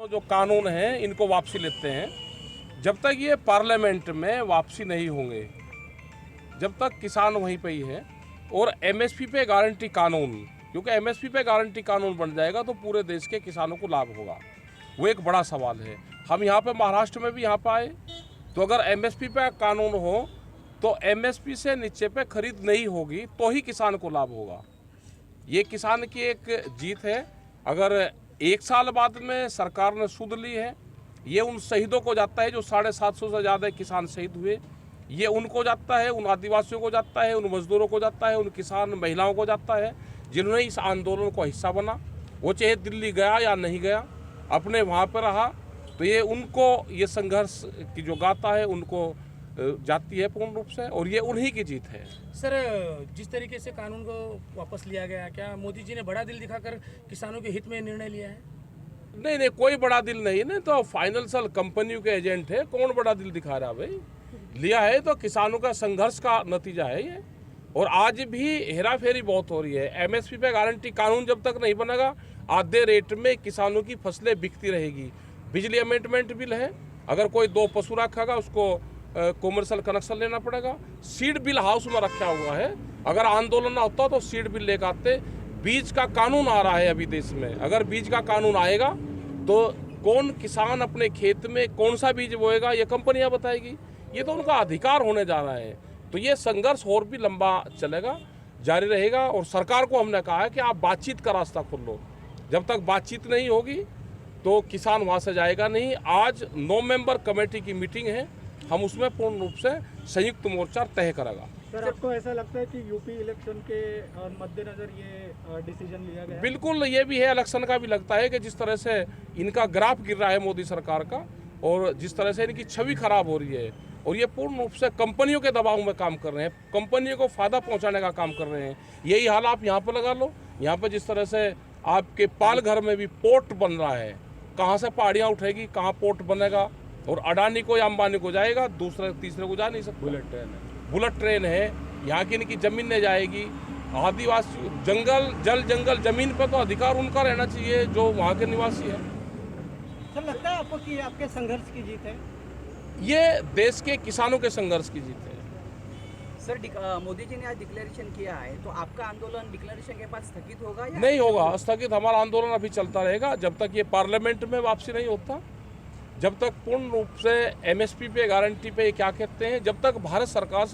तो जो कानून है इनको वापसी लेते हैं। जब तक ये पार्लियामेंट में वापसी नहीं होंगे, जब तक किसान वहीं पे ही है। और एमएसपी पे गारंटी कानून, क्योंकि एमएसपी पे गारंटी कानून बन जाएगा तो पूरे देश के किसानों को लाभ होगा। वो एक बड़ा सवाल है। हम यहाँ पे महाराष्ट्र में भी यहाँ पे आए तो अगर एमएसपी पे कानून हो तो एमएसपी से नीचे पे खरीद नहीं होगी तो ही किसान को लाभ होगा। ये किसान की एक जीत है। अगर 1 साल बाद में सरकार ने सुध ली है, ये उन शहीदों को जाता है जो 750 से ज़्यादा किसान शहीद हुए। ये उनको जाता है, उन आदिवासियों को जाता है, उन मजदूरों को जाता है, उन किसान महिलाओं को जाता है जिन्होंने इस आंदोलन को हिस्सा बना। वो चाहे दिल्ली गया या नहीं गया, अपने वहाँ पर रहा, तो ये उनको ये संघर्ष की जो गाथा है उनको जाती है पूर्ण रूप से, और ये उन्हीं की जीत है। सर, जिस तरीके से कानून को वापस लिया गया, क्या मोदी जी ने बड़ा दिल दिखाकर किसानों के हित में निर्णय लिया है? नहीं, कोई बड़ा दिल नहीं है। तो फाइनेंशियल कंपनियों के एजेंट है, कौन बड़ा दिल दिखा रहा है भाई? लिया है तो किसानों का संघर्ष का नतीजा है ये। और आज भी हेरा फेरी बहुत हो रही है। एमएसपी पे गारंटी कानून जब तक नहीं बनेगा, आधे रेट में किसानों की फसलें बिकती रहेगी। बिजली अमेंडमेंट बिल है, अगर कोई 2 पशु रखेगा उसको कॉमर्शियल कनेक्शन लेना पड़ेगा। सीड बिल हाउस में रखा हुआ है, अगर आंदोलन ना होता तो सीड बिल लेकर आते। बीज का कानून आ रहा है अभी देश में, अगर बीज का कानून आएगा तो कौन किसान अपने खेत में कौन सा बीज बोएगा ये कंपनियां बताएगी। ये तो उनका अधिकार होने जा रहा है। तो ये संघर्ष और भी लंबा चलेगा, जारी रहेगा। और सरकार को हमने कहा है कि आप बातचीत का रास्ता खोल लो। जब तक बातचीत नहीं होगी तो किसान वहाँ से जाएगा नहीं। आज 9 मेंबर कमेटी की मीटिंग है, हम उसमें पूर्ण रूप से संयुक्त मोर्चा तय करेगा। सर, आपको ऐसा लगता है कि यूपी इलेक्शन के मद्देनजर ये डिसीजन लिया गया? बिल्कुल, ये भी है, इलेक्शन का भी लगता है कि जिस तरह से इनका ग्राफ गिर रहा है मोदी सरकार का, और जिस तरह से इनकी छवि खराब हो रही है, और ये पूर्ण रूप से कंपनियों के दबाव में काम कर रहे हैं, कंपनियों को फायदा पहुंचाने का काम कर रहे हैं। यही हाल आप यहाँ पर लगा लो। यहाँ पर जिस तरह से आपके पालघर में भी पोर्ट बन रहा है, कहाँ से पहाड़ियाँ उठेगी, कहाँ पोर्ट बनेगा, और अडानी को या अंबानी को जाएगा, दूसरे तीसरे को जा नहीं सकता। बुलेट ट्रेन है, यहाँ की इनकी जमीन नहीं जाएगी। आदिवासी जंगल जमीन पर तो अधिकार उनका रहना चाहिए जो वहाँ के निवासी है। सर, लगता है आपको कि आपके संघर्ष की जीत है? ये देश के किसानों के संघर्ष की जीत है। सर, मोदी जी ने आज डिक्लेरेशन किया है, तो आपका आंदोलन डिक्लेरेशन के बाद स्थगित होगा या नहीं होगा? स्थगित हमारा आंदोलन अभी चलता रहेगा जब तक ये पार्लियामेंट में वापसी नहीं होता, जब तक पूर्ण रूप से एमएसपी पे गारंटी पे क्या कहते हैं, जब तक भारत सरकार से